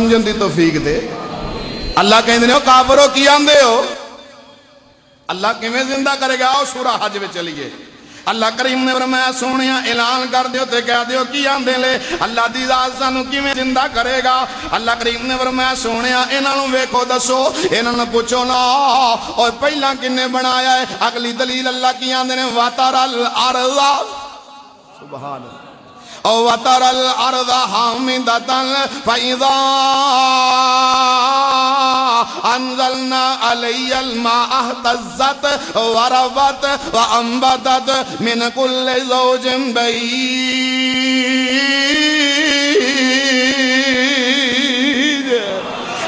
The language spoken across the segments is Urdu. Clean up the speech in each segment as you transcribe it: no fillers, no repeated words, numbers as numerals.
سمجھن دی توفیق دے۔ اللہ کہندے نے کافرو کی آندے ہو، اللہ کیویں زندہ کرے گا؟ آؤ سورہ حج میں چلیے۔ اللہ کریم نے فرمایا سونیا اعلان کر دیو تے کہہ دیو کی آندے لے اللہ دی ذات سانو کیویں زندہ کرے گا؟ اللہ کریم نے فرمایا سونیا انہاں نوں ویکھو دسو، انہاں نوں پوچھو نا اور پہلا کنے بنایا ہے؟ اگلی دلیل اللہ کی آندے نے وَتَرَ الْأَرْضَ سبحان اللہ او وَتَرَ الْأَرْضَ حَامِدَةً فَإِذَا انزلنا علی الماء اهتزت وربت وانبتت من كل زوج بہیج۔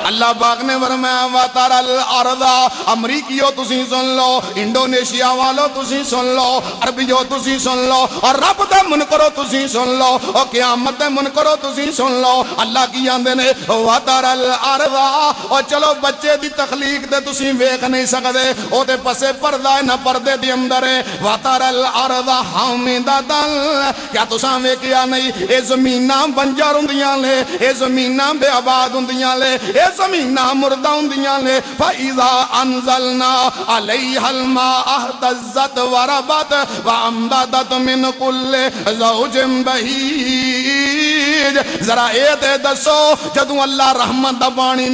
اللہ پاک نے فرمایا وَتَرَ الْأَرْضَ، امریکیوں تسی سن لو، انڈونیشیا والوں تسی سن لو، عربیوں تسی سن لو، اور رب دے منکروں تسی سن لو، اور قیامت دے منکروں تسی سن لو۔ اللہ کی آندے نے وَتَرَ الْأَرْضَ، اور چلو بچے دی تخلیق دے تسی ویکھ نہیں سکدے، او تے پسے پردہ ہے نہ پردے دی اندر ہے۔ وَتَرَ الْأَرْضَ حَامِدَةً، کیا تساں ویکھیا نہیں اے زمیناں بنجر ہوندیاں لے، اے زمیناں بے آباد ہوندیاں لے، اے زمیناں مردہ ہوندیاں لے۔ فَإِذَا أَنزَلْنَا عَلَيْهَا الْمَاءَ اهْتَزَّتْ وَرَبَتْ وَأَنبَتَتْ مِنْ كُلِّ زَوْجٍ بَهِيجٍ۔ ذرا اے تے دسو جدوں اللہ رحمت دا پانی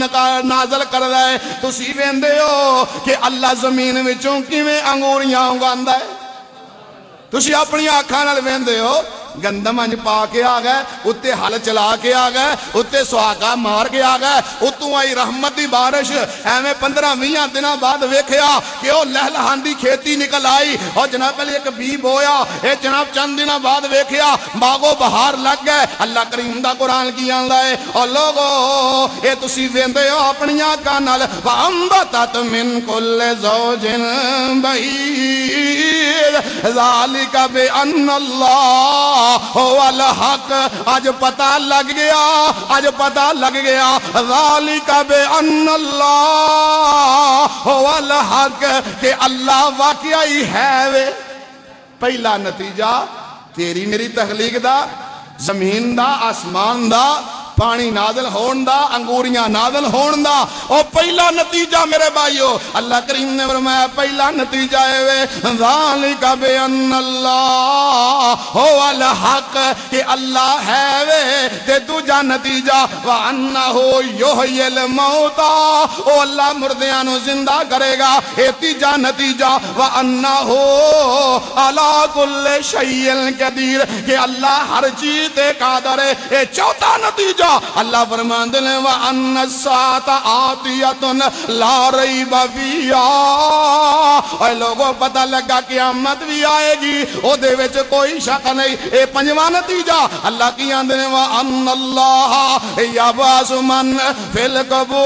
نازل کر رہا ہے تسی ویندے ہو کہ اللہ زمین وچوں کیویں انگوریاں اگاندا ہے؟ تسی اپنی آنکھاں نال ویندے ہو گندم انج پا کے آ گئے، اتے ہل چلا کے آ گئے، اتے سہاگا مار کے آ گئے، اتوں آئی رحمت دی بارش۔ ایویں 15-20 دنوں بعد ویکھیا کہ وہ لہلہان دی کھیتی نکل آئی، اور جناب پہلے ایک بی بویا، اے جناب چند دنوں بعد ویکھیا باغو بہار لگ گئے۔ اللہ کریم دا قرآن کی آندا ہے اور لوگو اے تسی ویندے ہو اپنی آنکھاں نال وَأَنبَتَتْ مِن كُلِّ زَوْجٍ بَهِيجٍ ذَلِكَ بِأَنَّ اللَّهَ هو الحق۔ آج پتہ لگ گیا، آج پتہ لگ گیا ذالک بأن اللہ هو الحق، کہ اللہ واقعی ہے وے۔ پہلا نتیجہ تیری میری تخلیق دا، زمین دا، آسمان دا، پانی نازل ہون دا، انگوریاں نازل ہون دا، اور پہلا نتیجہ میرے بھائیو اللہ کریم نے فرمایا پہلا نتیجہ ہے وے ذالک بأن اللہ هو الحق، کہ اللہ ہے وے۔ تے دوجا نتیجہ وَأَنَّهُ يُحْيِي الْمَوْتَى، او اللہ مردیاں نو زندہ کرے گا۔ اے تیجا نتیجہ وَأَنَّهُ عَلَى كُلِّ شَيْءٍ قَدِيرٌ، کہ اللہ ہر چیز تے قادر ہے۔ اے چوتھا نتیجہ اللہ فرماندے نے وَأَنَّ السَّاعَةَ آتِيَةٌ لَا رَيْبَ فِيهَا، اے لوگوں پتہ لگا قیامت بھی آئے گی، او دے وچ کوئی شک نہیں۔ اے پنجواں نتیجہ اللہ کی آندے نے وَأَنَّ اللَّهَ يَبْعَثُ مَن فِي الْقُبُورِ۔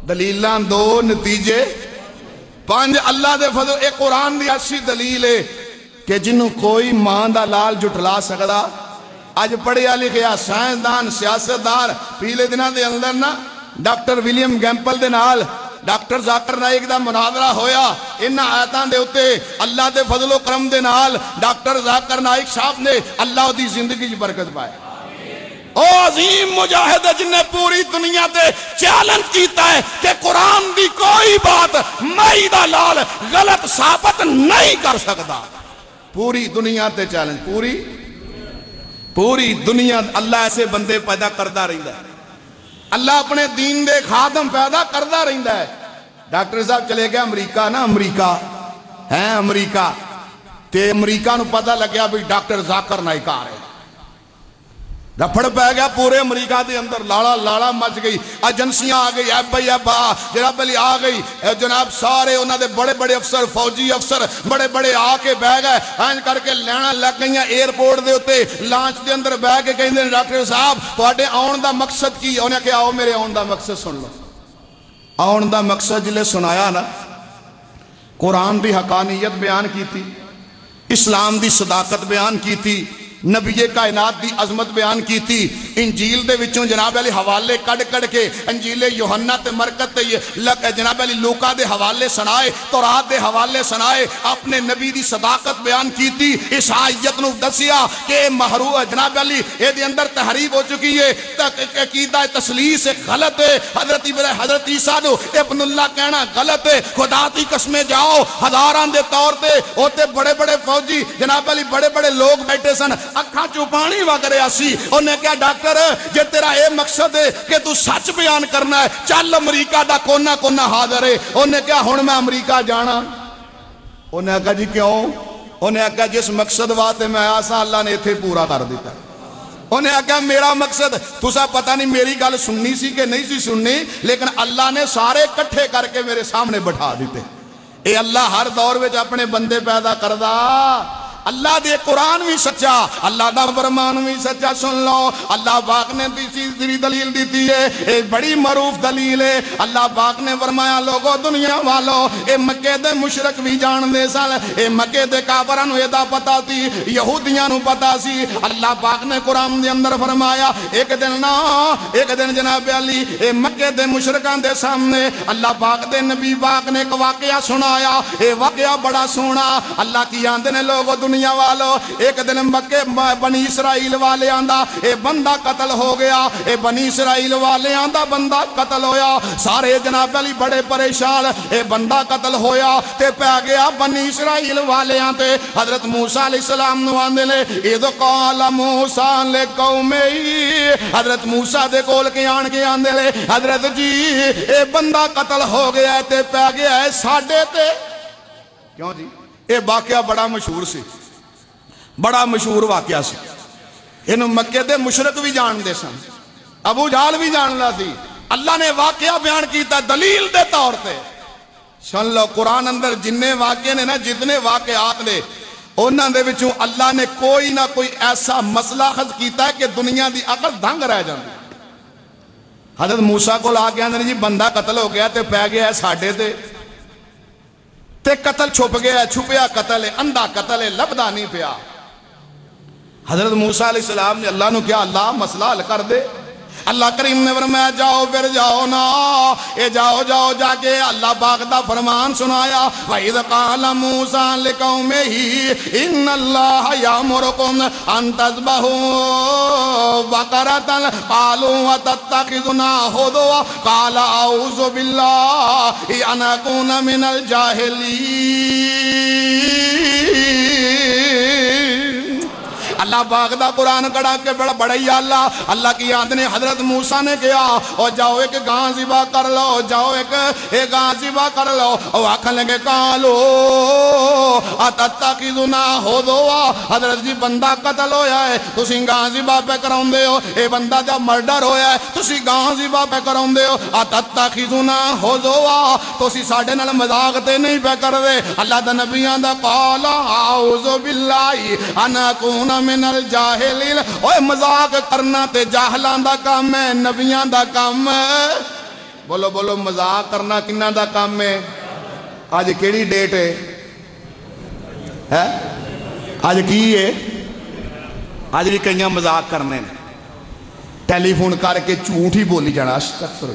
دلیلاں دو، نتیجے 5۔ اللہ دے فضل ایک قرآن دی اچھی دلیل ہے کہ جنہوں کوئی ماں دا لال جھٹلا سکدا۔ اج پڑھیا لکھیا سائنسدان سیاستدار پیلے دنوں دے اندر نا ڈاکٹر ولیم گیمپل دے نال ڈاکٹر ذاکر نائک دا مناظرہ ہویا۔ انہاں آیتاں دے اتے اللہ دے فضل و کرم دے نال ڈاکٹر ذاکر نائک صاحب نے اللہ دی زندگی کی برکت پائے۔ او عظیم مجاہد جن نے پوری دنیا دے چیلنج کیتا ہے کہ قرآن دی کوئی بات مائی دا لال غلط ثابت نہیں کر سکتا۔ پوری دنیا تے چیلنج، پوری دنیا اللہ ایسے بندے پیدا کرتا رہتا ہے، اللہ اپنے دین دے خادم پیدا کرتا رہتا ہے۔ ڈاکٹر صاحب چلے گئے امریکہ نا، امریکہ تے امریکہ نو پتہ لگیا بھی ڈاکٹر ذاکر نائک آ رہے، رفڑ پہ گیا پورے امریکہ دے اندر، لاڑا مچ گئی، ایجنسیاں آ گئی، ایف آئی ایف جناب علی آ گئی، جناب سارے انہوں نے بڑے بڑے افسر، فوجی افسر بڑے بڑے آ کے بہ گئے، اینج کر کے لینا لگ گئیاں ایئرپورٹ دے ہوتے لانچ دے اندر بہ کے کہیں دے ڈاکٹر صاحب تواڈے آن دا مقصد کی؟ انہیں کہا آؤ میرے آن دا مقصد سن لو۔ آن دا مقصد جلے سنایا نا، قرآن دی حقانیت بیان کی تھی، اسلام دی صداقت بیان کی تھی، نبی کائنات دی عظمت بیان کی تھی انجیل دے وچوں جناب علی حوالے کڑ کے انجیل یوحنا تے مرکت تے جناب علی لوکا دے حوالے سنائے تورات دے حوالے سنائے اپنے نبی دی صداقت بیان کی تھی اس آیت نو دسیا کہ جناب علی اے دے اندر تحریف ہو چکی ہے عقیدہ تثلیث غلط ہے حضرت عیسیٰ نو ابن اللہ کہنا غلط ہے خدا دی قسمیں جاؤ ہزاران دے طور تے ہوتے بڑے بڑے فوجی جناب علی بڑے بڑے لوگ بیٹھے سن اکھاں چوں پانی وگ رہا سی انہیں کہا ڈاکٹر جے تیرا اے مقصد ہے کہ تو سچ بیان کرنا ہے چل امریکہ دا کونا کونا حاضر ہے انہیں کہا ہن میں امریکہ جانا انہیں کہا جی کیوں انہیں کہا جس مقصد واسطے میں آسا اللہ نے ایتھے پورا کر دیتا انہیں کہا میرا مقصد تسا پتہ نہیں میری گل سننی سی کہ نہیں سی سننی لیکن اللہ نے سارے کٹھے کر کے میرے سامنے بٹھا دیتے اے اللہ ہر دور وچ اپنے بندے پیدا کردا اللہ دے قرآن بھی سچا اللہ دا فرمان بھی سچا سن لو اللہ پاک نے تیسری دلیل دیتی ہے اے بڑی معروف دلیل ہے اللہ پاک نے فرمایا لوگو دنیا والو اے مکے دے مشرک بھی جان دے سال اے مکے دے کافراں نو ادا پتا سی یہودیاں نو پتا سی اللہ پاک نے قرآن دے اندر فرمایا ایک دن جناب علی اے مکے دے مشرکاں دے سامنے اللہ پاک دے نبی پاک نے ایک واقعہ سنایا اے واقعہ بڑا سونا اللہ کی آندے نے لوگو دنیا والو ایک دن مکے بنی اسرائیل والے آندہ اے بندہ قتل ہو گیا اے بنی اسرائیل والے آندہ بندہ قتل ہویا سارے جناب علی بڑے پریشان اے بندہ قتل ہویا تے پہ گیا بنی اسرائیل والے آندے حضرت موسیٰ علیہ السلام نو آندے لے اذ قال موسیٰ لقومہ حضرت موسیٰ دے کول کے آن کے آندے لے حضرت جی اے بندہ قتل ہو گیا ہے تے پہ گیا ہے ساڑھے تے کیوں جی اے واقعہ بڑا مشہور سی بڑا مشہور واقعہ سی انہوں مکے دے مشرک بھی جان دے سن ابو جہل بھی جاننا سی اللہ نے واقعہ بیان کیتا دلیل دے طور تے سن لو قرآن اندر جننے واقعے نے نا جتنے واقعات نے انہاں دے وچوں اللہ نے کوئی نہ کوئی ایسا مسئلہ خز کیتا ہے کہ دنیا دی عقل دھنگ رہ جاندی حضرت موسیٰ کو لا کے اندر جی بندہ قتل ہو گیا تے پہ گیا ہے ساڑھے تے قتل چھپ گیا ہے چھپیا قتل ہے اندھا قتل ہے لبدا نہیں پیا حضرت موسیٰ علیہ السلام نے اللہ نو کیا اللہ مسئلہ حل کر دے اللہ کریم نے فرمایا جاؤ پھر جاؤ نا اے جاؤ جا کے اللہ پاک دا فرمان سنایا وَإِذْ قَالَ مُوسَىٰ لِقَوْمِهِ إِنَّ اللَّهَ يَأْمُرُكُمْ أَن تَذْبَحُوا بَقَرَةً قَالُوا وَتَتَّخِذُنَا هُزُوًا قَالَ أَعُوذُ بِاللَّهِ أَنْ أَكُونَ مِنَ الْجَاهِلِينَ اللہ پاک دا قرآن کڑا کے بڑا ہی اللہ کی یاد نے حضرت موسیٰ نے کیا اور جاؤ ایک گاں ذبح کر لو جاؤ ایک گاں ذبح کر لو اور آکھن لگے کالو اتتخذنا ہزوا حضرت جی بندہ قتل ہویا ہے تسی گاں ذبح پہ کراؤں دے ہو اے بندہ جب مرڈر ہویا ہے تسی گاں ذبح پہ کراؤں دے ہو اتتخذنا ہزوا تسی ساڑھے نال مذاق تے نہیں پہ کر دے اللہ دا نبیان دا قال اعوذ باللہ ان اکون من الجاہلین اوہ مذاق کرنا تے جاہلان دا کام ہے نبیان دا کام ہے بولو مذاق کرنا کنہ دا کام ہے آج کیڑی ڈیٹ ہے آج کی ہے آج بھی کئیاں مذاق کرنے ٹیلی فون کر کے جھوٹ ہی بولی جانا استغفر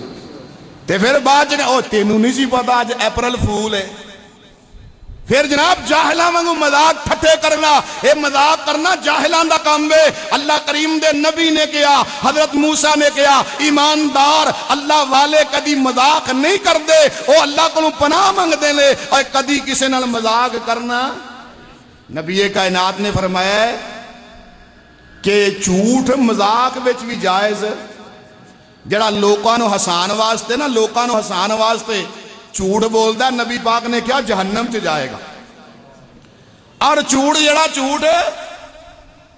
تے پھر بعد جنے او تینوں نہیں سی پتا آج اپریل فول ہے پھر جناب جاہلاں وانگو مذاق ٹھٹے کرنا اے مذاق کرنا جاہلاں دا کام ہے اللہ کریم دے نبی نے کیا حضرت موسیٰ نے کیا ایماندار اللہ والے کدی مذاق نہیں کر دے او اللہ کو پناہ مانگ دے لے اور کدی کسے نال مذاق کرنا نبی کائنات نے فرمایا ہے کہ جھوٹ مذاق وچ بھی جائز جڑا لوکاں نو ہسان واسطے نا لوکاں نو ہسان واسطے چوڑ بولدا نبی پاک نے کیا جہنم چ جائے گا اور چوڑ جڑا چوڑ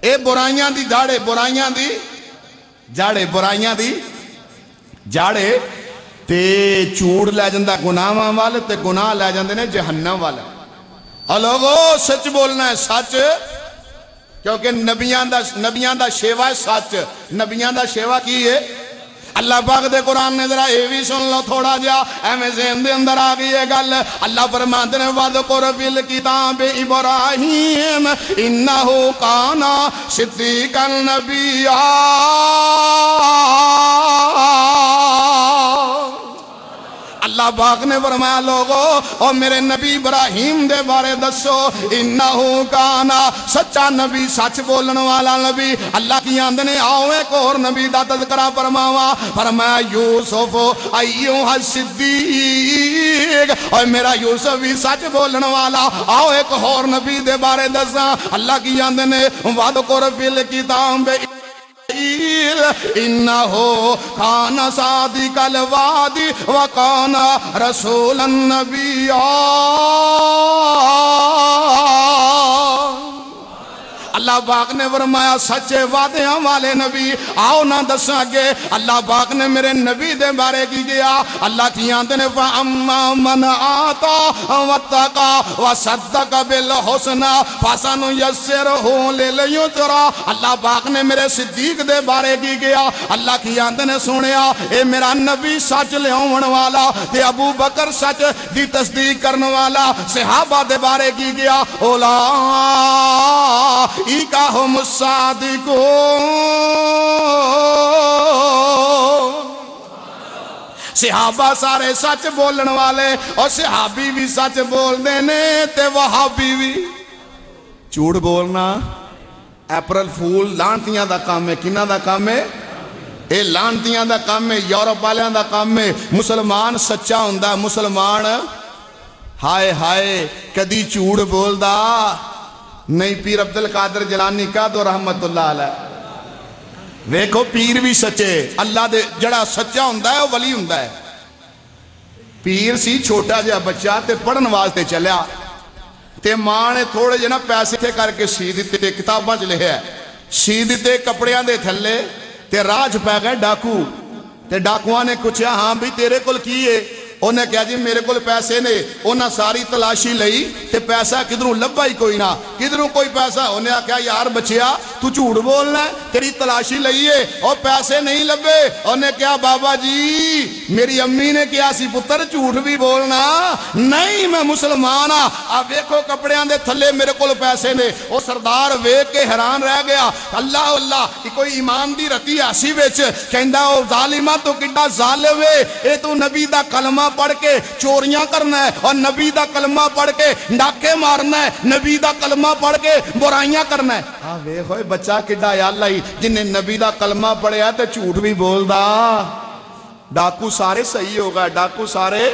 اے برائیاں دی جاڑے برائیاں دی جاڑے تے چوڑ لے جاندہ گناہاں والے تے گناہ لے جاندے نے جہنم والے اور لوگو سچ بولنا ہے سچ کیونکہ نبیان دا شیوا ہے سچ نبیان دا شیوا کی ہے اللہ پاک دے قرآن نے ذرا یہ بھی سن لو تھوڑا جا ایویں ذہن دے اندر آ گئی ہے گل اللہ فرماتے ہیں وَاذْكُرْ فِي الْكِتَابِ إِبْرَاهِيمَ إِنَّهُ كَانَ صِدِّيقًا نَبِيًّا اللہ پاک نے فرمایا لوگو اور میرے نبی ابراہیم دے بارے دسو انہو کانا سچا نبی سچ بولن والا نبی اللہ کی آندنے آؤ ایک اور نبی دا تذکرہ فرماوا فرمایا یوسف ایوہ الصدیق اور میرا یوسف بھی سچ بولن والا آؤ ایک اور نبی دے بارے دسا اللہ کی آندنے وَاذْكُرْ فِي الْكِتَابِ انہو کان صادق الوعد وکان رسولا نبیا اللہ پاک نے فرمایا سچے وعدیاں والے نبی آؤ نہ دساں گے اللہ پاک نے میرے نبی دے بارے کی گیا اللہ کی آندے نے فَأَمَّا مَنْ آتَا وَاتَّقَى وَصَدَّقَ بِالْحُسْنَى فَسَنُيَسِّرُهُ لِلْيُسْرَى اللہ پاک نے میرے صدیق دے بارے کی گیا اللہ کی آندے نے سنیا اے میرا نبی سچ لے آون والا تے ابو بکر سچ دی تصدیق کرنے والا صحابہ دے بارے کی گیا اولا ایکاہم الصادقون صحابہ سارے سچ بولن والے اور صحابی بھی سچ بول دینے تے وہابی بھی جھوٹ بولنا اپریل فول لانتیاں دا کام ہے کنہ دا کام ہے اے لانتیاں دا کام ہے یورپ والیاں دا کام ہے مسلمان سچا ہوندا مسلمان ہائے ہائے کدی جھوٹ بولدا نہیں پیر عبدالقادر جیلانی کا تو رحمت اللہ علیہ ویکھو پیر بھی سچے اللہ دے جڑا سچا ہوندا ہے وہ ولی ہوندا ہے پیر سی چھوٹا جہا بچہ تے پڑھن واسطے چلیا تے ماں نے تھوڑے جنا پیسے تھے کر کے سی دیتے کتاباں چ لکھیا ہے سی دیتے کپڑیاں دے تھلے تے راج پہ گئے ڈاکو تے ڈاکواں نے کچھا ہاں بھی تیرے کول کی ہے انہیں کہا جی میرے کول پیسے نے انہیں ساری تلاشی لئی تے پیسہ کدھروں لبا ہی کوئی نہ کدھروں کوئی پیسہ انہیں کہا یار بچیا تو جھوٹ بولنا ہے تیری تلاشی لئیے اور پیسے نہیں لبے انہیں کہا بابا جی میری امی نے کہا سی پتر جھوٹ بھی بولنا نہیں میں مسلمان ہاں اب دیکھو کپڑیاں دے تھلے میرے کول پیسے نے وہ سردار ویکھ کے حیران رہ گیا اللہ اللہ کوئی ایمان دی رتی ایسی وچ کہندا او ظالمہ تو کڈا ظالم ہے اے تو نبی دا کلمہ پڑھ کے چوریاں کرنا ہے اور نبی دا کلمہ پڑھ کے ڈاکے مارنا ہے نبی دا کلمہ پڑھ کے برائیاں کرنا ہے ویکھ ہوئے بچہ کڈا یا اللہ ہی جنہیں نبی دا کلمہ پڑھیا تے جھوٹ بھی بول دا ڈاکو سارے صحیح ہوگا ڈاکو سارے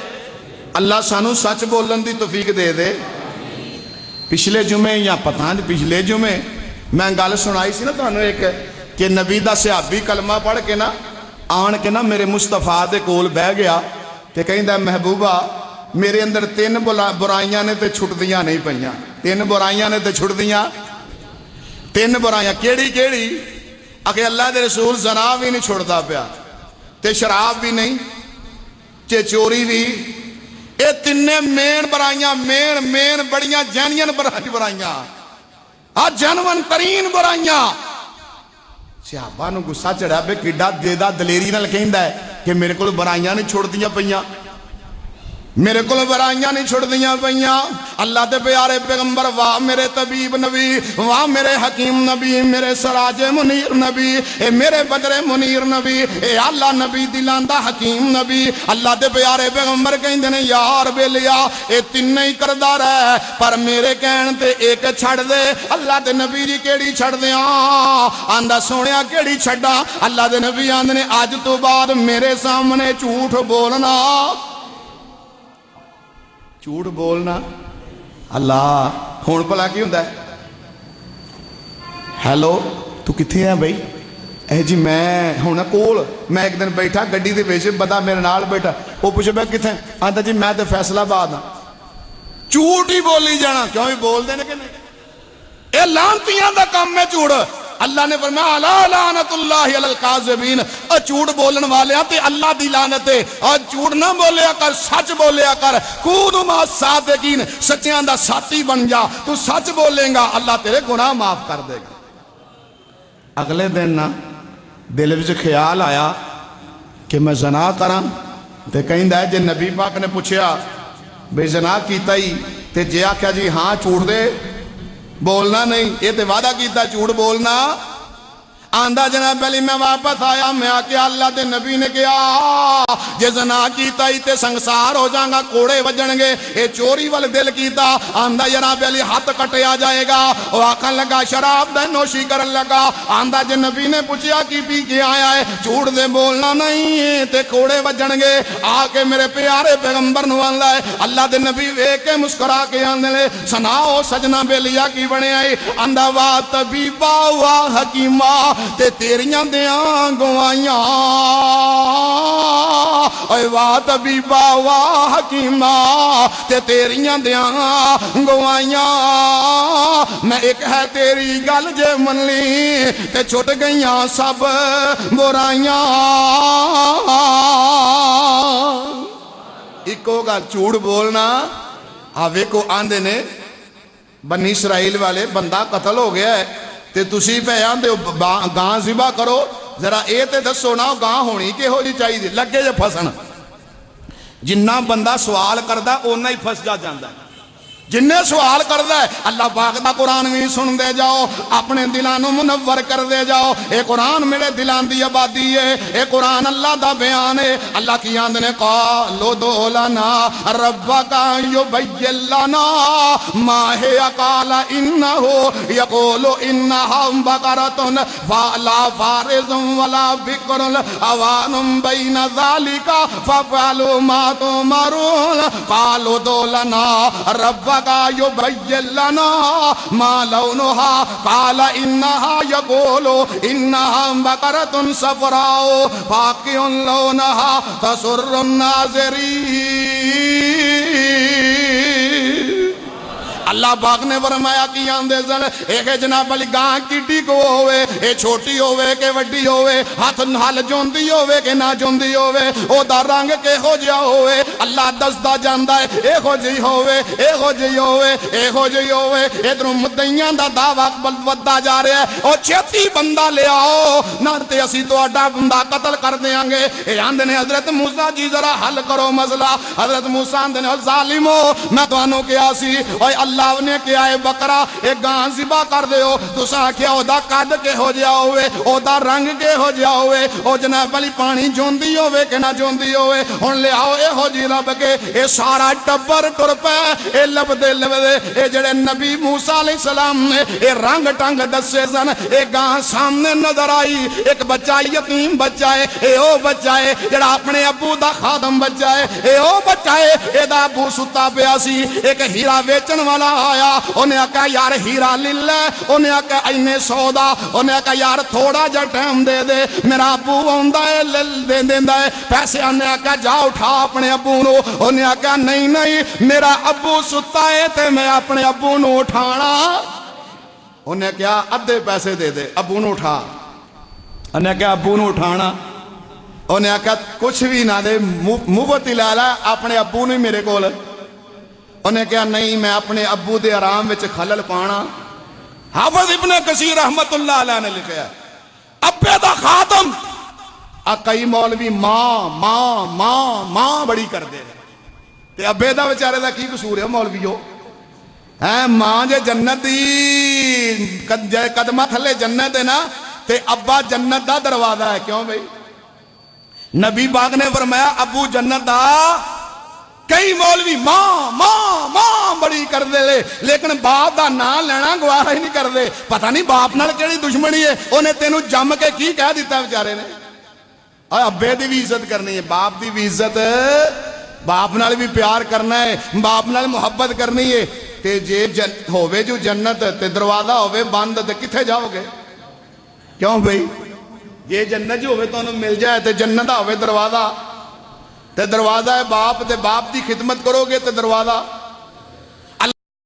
اللہ سانو سچ بولن دی توفیق دے دے پچھلے جمعے یا پتہ نہیں پچھلے جمعے میں گل سنائی سی نا تانوں ایک کہ نبی دا صحابی کلمہ پڑھ کے نا آن کے نا میرے مصطفیٰ دے کول بہ گیا کہ کہیں دا محبوبہ میرے اندر 3 برائیاں نے تے چھٹ دیاں نہیں پہیاں 3 برائیاں نے تے چھٹ دیاں 3 برائیاں کیڑی کیڑی اکھے اللہ دے رسول زنا بھی نہیں چھوڑتا پیا تے شراب بھی نہیں تے چوری بھی اے 3 مین برائیاں مین بڑیاں جینین برائیاں جنون ترین برائیاں صحابہ نو گسا چڑھا بے کڈا دیدہ دلیری نہ لکھیندا ہے کہ میرے کو برائیاں نہیں چھوڑ دیاں پئیاں میرے کو برائیاں نہیں چھوڑ دیاں پئیاں اللہ دے پیارے پیغمبر واہ میرے طبیب نبی واہ میرے حکیم نبی میرے سراج منیر نبی اے میرے بدر منیر نبی اے اللہ نبی دلاندہ حکیم نبی اللہ دے پیارے پیغمبر کہیں دینے یار بے لیا اے 3 ہی کردہ رہے پر میرے کہن تے ایک چھڑ دے اللہ دے نبی جی کیڑی چھڑ دے آندہ سونیا کیڑی چھڑا اللہ دے نبی آندنے آج تو بعد میرے سامنے جھوٹ بولنا جھوٹ بولنا اللہ ہون پلا کی ہوندہ ہے ہیلو تو کتھے ہیں بھائی اے جی میں ہونا کول میں ایک دن بیٹھا گڈی دے بیچے بدا میرے نال بیٹھا وہ پوچھے میں کتھے آنتا جی میں تے فیصلہ باد ہاں جھوٹ ہی بولی جانا کیوں ہی بول دینے کہ نہیں اے لانتیاں دا کام میں جھوٹ اللہ نے فرمایا لا لعنت اللہ علی الکاذبین جھوٹ بولن والے تے اللہ دی لعنت ہے اور جھوٹ نہ بولیا کر سچ بولیا کر کون ما صادقین سچیاں دا ساتھی بن جا تو سچ بولیں گا اللہ تیرے گناہ معاف کر دے گا اگلے دن نا دل وچ خیال آیا کہ میں زنا کراں تے کہندا ہے جے نبی پاک نے پوچھیا بے زنا کیتا ہی تے جے آکھیا جی ہاں جھوٹ دے بولنا نہیں، یہ تے وعدہ کیتا جھوٹ بولنا آندہ جناب علی میں واپس آیا میں آکے اللہ دے نبی نے کیا جے زنا کیتا ہی تے سنگسار ہو جاں گا کوڑے وجنگے اے چوری وال دل کیتا آندہ جناب علی ہاتھ کٹے آ جائے گا وہ آکھن لگا شراب دے نوشی کرن لگا آندہ جے نبی نے پوچھیا کی پی کے آیا ہے جھوٹ دے بولنا نہیں تے کوڑے وجنگے آکے میرے پیارے پیغمبر نو آندہ ہے اللہ دے نبی ویک کے مسکرا کے آندے لے سناؤ سجنہ بیلیا کی بنے آئی آندہ وا طبیبا وا حکیمہ تے تیریاں دیاں گوائیاں اے واہ طبیبا واہ حکیمہ تے تیریاں دیاں گوائیاں میں ایک ہے تیری گل جے من لی تے چھٹ گئیاں سب برائیاں ایکو گا جھوٹ بولنا آوے کو آندے نے بنی اسرائیل والے بندہ قتل ہو گیا ہے تے تسی پہ آندے گاں ذبح کرو ذرا اے تے دسو نا گاں ہونی کہ ہو جی چاہیے لگے جے پھسن جنہ بندہ سوال کردہ اونا ہی پھس جا جاندہ ہے جنہیں سوال کردہ ہے اللہ پاک دا قرآن بھی سن دے جاؤ اپنے دلانو منور کر دے جاؤ اے قرآن میرے دلان دی آبادی ہے اے قرآن اللہ دا بیان ہے اللہ کی آندنے قالو دو لنا ربکا یبین لنا ماہی قال انہو یقولو انہا بقرتن فالا فارض ولا بکر اوان بین ذالکا ففعلوا ما تمرون قالو دو لنا ربکا يبين لنا ما لونها قال إنها يقول إنها بقرة صفراء فاقع لونها تسر الناظرين اللہ پاک نے فرمایا کی آندے زن ایک جناب علی گاں کیٹی کو ہوئے اے چھوٹی ہوئے کہ وڈی ہوئے ہاتھ نال جوندی ہوئے کہ نہ جوندی ہوئے او دا رنگ کے ہو جا ہوئے اللہ دستا جاندہ ہے اے ہو جی ہوئے اے ہو جی ہوئے اے ہو جی ہوئے ادھروں مدعیاں دا دعویٰ بدہ جا رہے ہیں او چھتی بندہ لے آؤ نارتے اسی تو اڈا بندہ قتل کر دیاں گے اے آندے نے حضرت موسیٰ جی ذرا حل کرو مسئلہ حضرت موسیٰ آندے نے ظالمو میں تو انہوں کیا سی اوہ اللہ نے کیا ہے بکرا ایک گاں ذبح کر دے ہو تو سا کیا او دا قد کے ہو جا ہوئے او دا رنگ کے ہو جا ہوئے او جناب علی پانی جوندی ہوئے کہ نہ جوندی ہوئے ہن لے آؤ اے ہو جی رب کے اے سارا ٹبر ٹر پہ اے لب دے اے جڑے نبی موسیٰ علیہ السلام نے اے رنگ ٹنگ دسے سن اے گاں سامنے نظر آئی ایک بچہ یتیم بچہ ہے اے او بچہ ہے جڑا اپنے ابو دا خادم بچہ ہے اے او بچہ ہے اے دا ابو ستا پیا سی ایک ہیرا ویچن والا آیا انہیں آکا یار ہیرا للہ انہیں آکا اینے سودا انہیں آکا یار تھوڑا جا ٹائم دے دے میرا ابو ہوندہ ہے لل دے دیندہ ہے پیسے انہیں آکا جا اٹھا اپنے ابو نو انہیں آکا نہیں نہیں میرا ابو ستا ہے تے میں اپنے ابو نو اٹھانا انہیں کیا ادھے پیسے دے دے ابو نو اٹھا انہیں کیا ابو نو اٹھانا انہیں آکا کچھ بھی نہ دے مفت لالا اپنے ابو نو میرے کول انہیں کہا نہیں میں اپنے ابو دے آرام وچ خلل پانا حافظ ابن کثیر رحمت اللہ علیہ نے لکھا ہے ابے دا خاتم کئی مولوی ماں بڑی کر دے تے ابے دا بیچارے دا کی قصور ہے مولویو ماں جے جنت دی قدمہ تھلے جنت ہے نا تے ابا جنت دا دروازہ ہے کیوں بھئی نبی پاک نے فرمایا ابو جنت دا کئی مولوی ماں بڑی کر دے لے لیکن باپ دا نام لینا گوارا ہی نہیں کر دے پتہ نہیں باپ نال کیڑی دشمنی ہے انہیں تینوں جم کے کی کہہ دیتا ہے بیچارے نے ابے دی بھی عزت کرنی ہے باپ دی بھی عزت باپ نال بھی پیار کرنا ہے باپ نال محبت کرنی ہے تے جے ہووے جو جنت تے دروازہ ہووے بند تے کتھے جاؤ گے کیوں بھئی یہ جنت جو ہووے تو انہوں مل جائے تے جنت ہووے دروازہ تے دروازہ ہے باپ تے باپ دی خدمت کرو گے تے دروازہ